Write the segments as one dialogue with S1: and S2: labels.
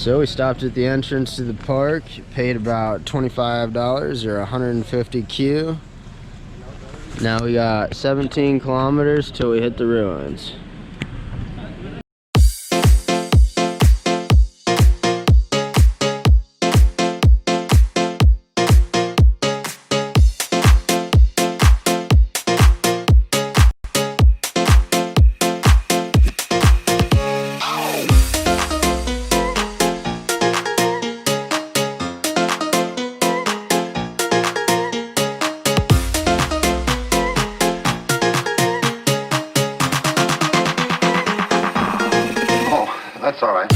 S1: So we stopped at the entrance to the park, paid about $25 or 150 Q. Now we got 17 kilometers till we hit the ruins.
S2: That's all right.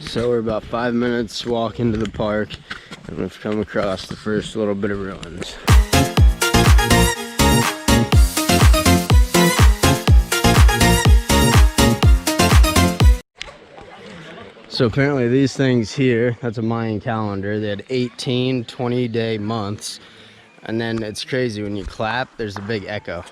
S1: So we're about 5 minutes walk into the park, and we've come across the first little bit of ruins. So apparently these things here, that's a Mayan calendar. They had 18 20-day months. And then it's crazy, when you clap, there's a big echo.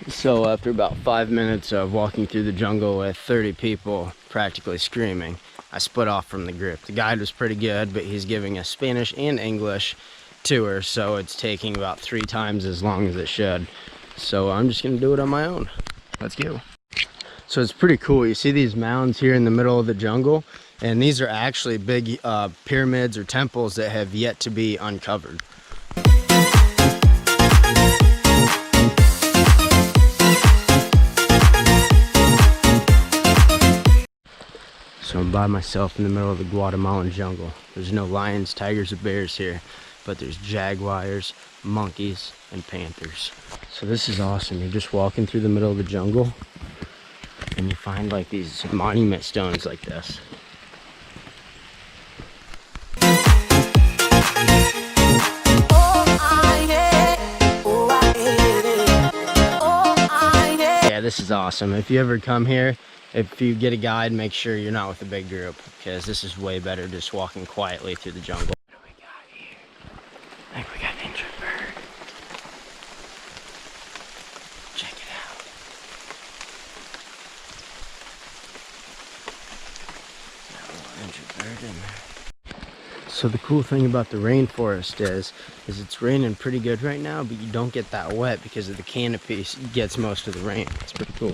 S1: So after about 5 minutes of walking through the jungle with 30 people practically screaming, I split off from the group. The guide was pretty good, but he's giving a Spanish and English tour, so it's taking about 3 times as long as it should. So I'm just gonna do it on my own. Let's go. So it's pretty cool. You see these mounds here in the middle of the jungle, and these are actually big pyramids or temples that have yet to be uncovered. So I'm by myself in the middle of the Guatemalan jungle. There's no lions, tigers, or bears here, but there's jaguars, monkeys, and panthers. So this is awesome. You're just walking through the middle of the jungle, and you find like these monument stones like this. Yeah, this is awesome. If you ever come here, if you get a guide, make sure you're not with a big group, because this is way better just walking quietly through the jungle. What do we got here? I think we got an injured bird. Check it out. Got a little injured bird in there. So the cool thing about the rainforest is it's raining pretty good right now, but you don't get that wet because of the canopy gets most of the rain. It's pretty cool.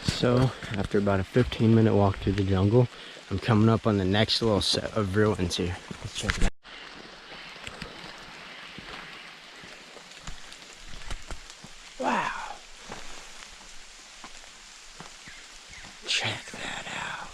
S1: So after about a 15-minute walk through the jungle, I'm coming up on the next little set of ruins here. Let's check it out. Wow. Check that out.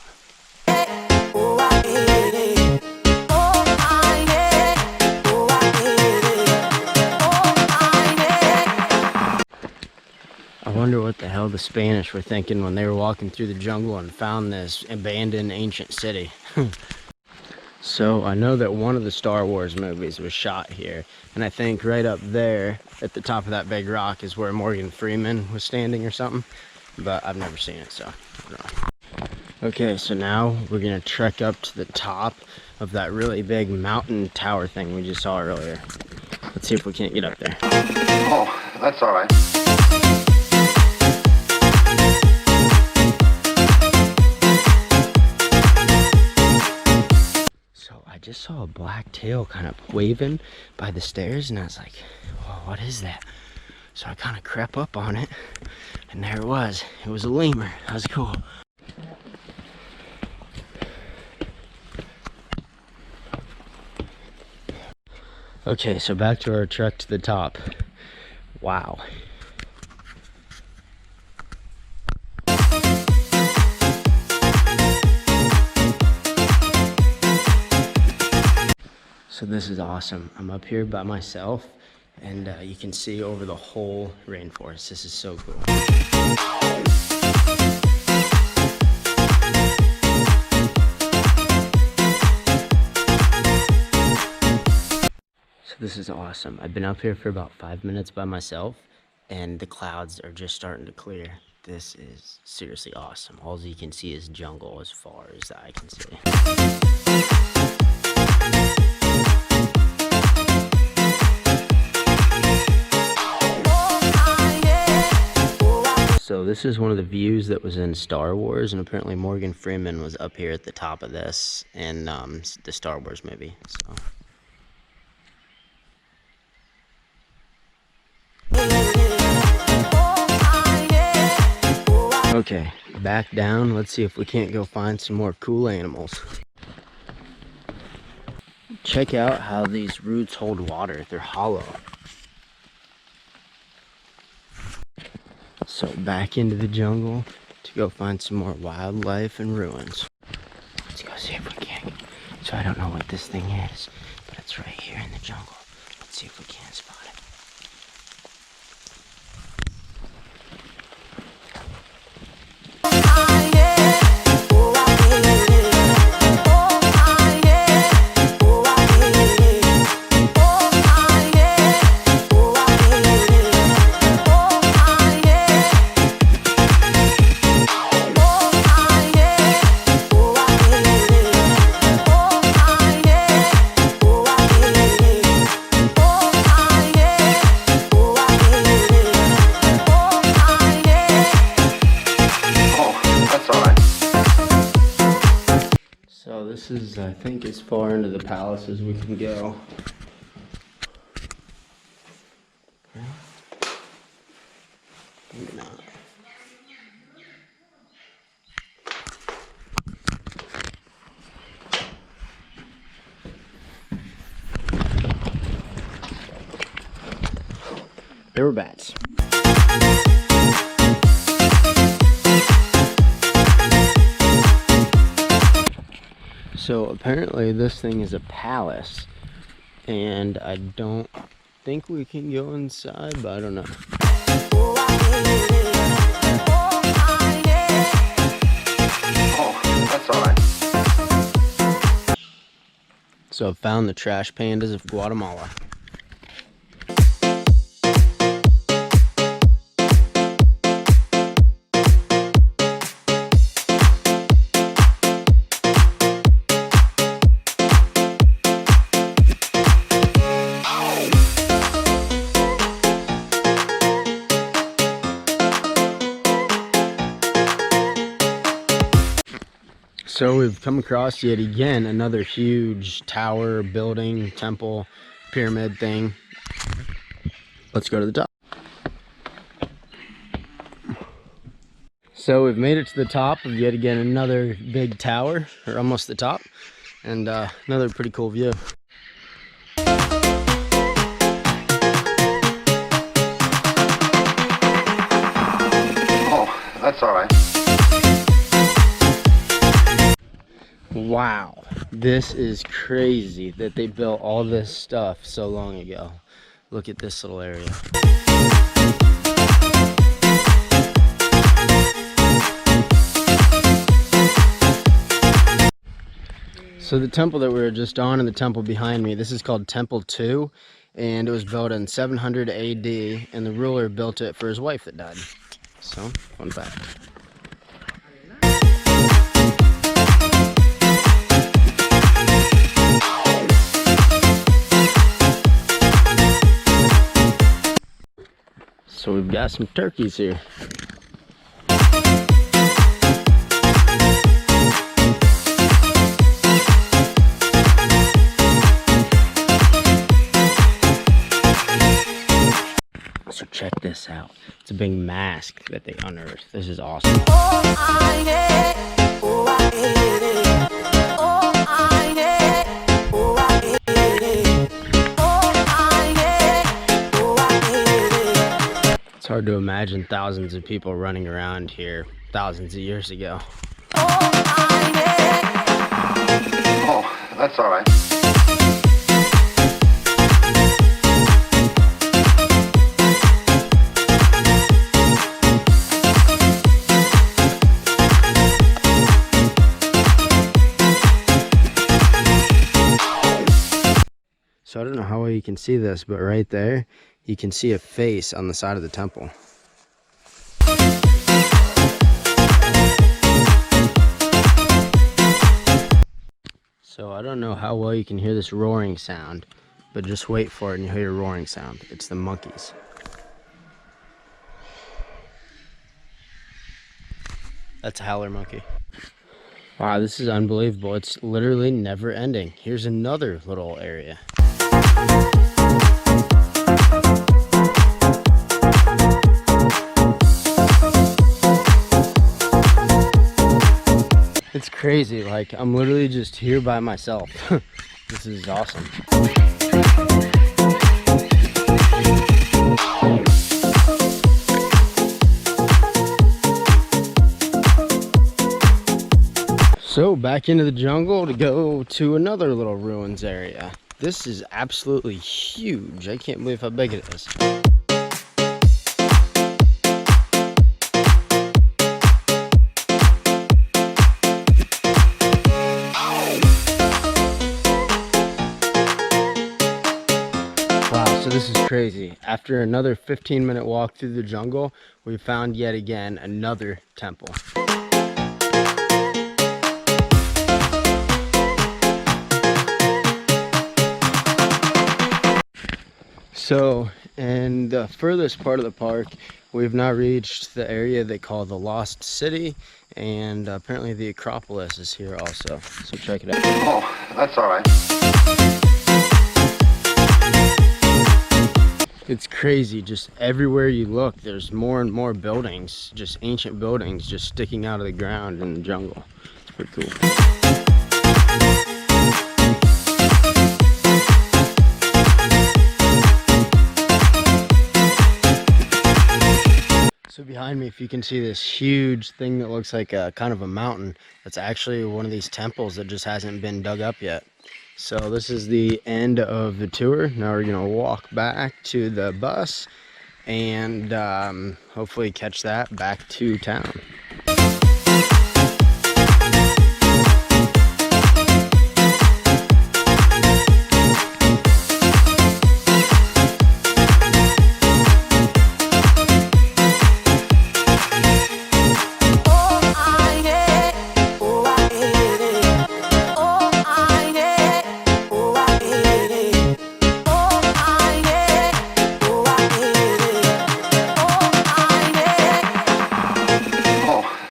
S1: I wonder what the hell the Spanish were thinking when they were walking through the jungle and found this abandoned ancient city. So I know that one of the Star Wars movies was shot here, and I think right up there at the top of that big rock is where Morgan Freeman was standing or something, but I've never seen it, so I don't know. Okay, so now we're gonna trek up to the top of that really big mountain tower thing we just saw earlier. Let's see if we can't get up there.
S2: Oh, that's all right.
S1: I just saw a black tail kind of waving by the stairs, and I was like, whoa, what is that? So I kind of crept up on it, and there it was. It was a lemur. That was cool. Okay, so back to our trek to the top. Wow. So this is awesome. I'm up here by myself, and you can see over the whole rainforest. This is so cool. So this is awesome. I've been up here for about 5 minutes by myself, and the clouds are just starting to clear. This is seriously awesome. All you can see is jungle as far as the eye can see. So this is one of the views that was in Star Wars, and apparently Morgan Freeman was up here at the top of this in the Star Wars movie. So. Okay, back down. Let's see if we can't go find some more cool animals. Check out how these roots hold water. They're hollow. So back into the jungle to go find some more wildlife and ruins. Let's go see if we can. So I don't know what this thing is, but it's right here in the jungle. Let's see if we can spot it. So this is, I think, as far into the palace as we can go. Maybe not. There were bats. So apparently this thing is a palace, and I don't think we can go inside, but I don't know.
S2: Oh, that's all right.
S1: So I found the trash pandas of Guatemala. So we've come across yet again another huge tower, building, temple, pyramid thing. Let's go to the top. So we've made it to the top of yet again another big tower, or almost the top, and another pretty cool view.
S2: Oh, that's all right.
S1: Wow, this is crazy that they built all this stuff so long ago. Look at this little area. So the temple that we were just on and the temple behind me, this is called Temple 2, and it was built in 700 AD, and the ruler built it for his wife that died. So, fun fact. So we've got some turkeys here. So check this out. It's a big mask that they unearthed. This is awesome. It's hard to imagine thousands of people running around here thousands of years ago.
S2: Oh, that's all right.
S1: So I don't know how well you can see this, but right there, you can see a face on the side of the temple. So I don't know how well you can hear this roaring sound, but just wait for it and you'll hear a roaring sound. It's the monkeys. That's a howler monkey. Wow, this is unbelievable. It's literally never ending. Here's another little area. It's crazy, like I'm literally just here by myself. This is awesome. So back into the jungle to go to another little ruins area. This is absolutely huge. I can't believe how big it is. So this is crazy. After another 15-minute walk through the jungle, we found yet again another temple. So in the furthest part of the park, we've now reached the area they call the Lost City, and apparently the Acropolis is here also. So check it out.
S2: Oh, that's all right.
S1: It's crazy, just everywhere you look, there's more and more buildings, just ancient buildings just sticking out of the ground in the jungle. It's pretty cool. So behind me, if you can see this huge thing that looks like a kind of a mountain, that's actually one of these temples that just hasn't been dug up yet. So this is the end of the tour. Now we're gonna walk back to the bus and hopefully catch that back to town.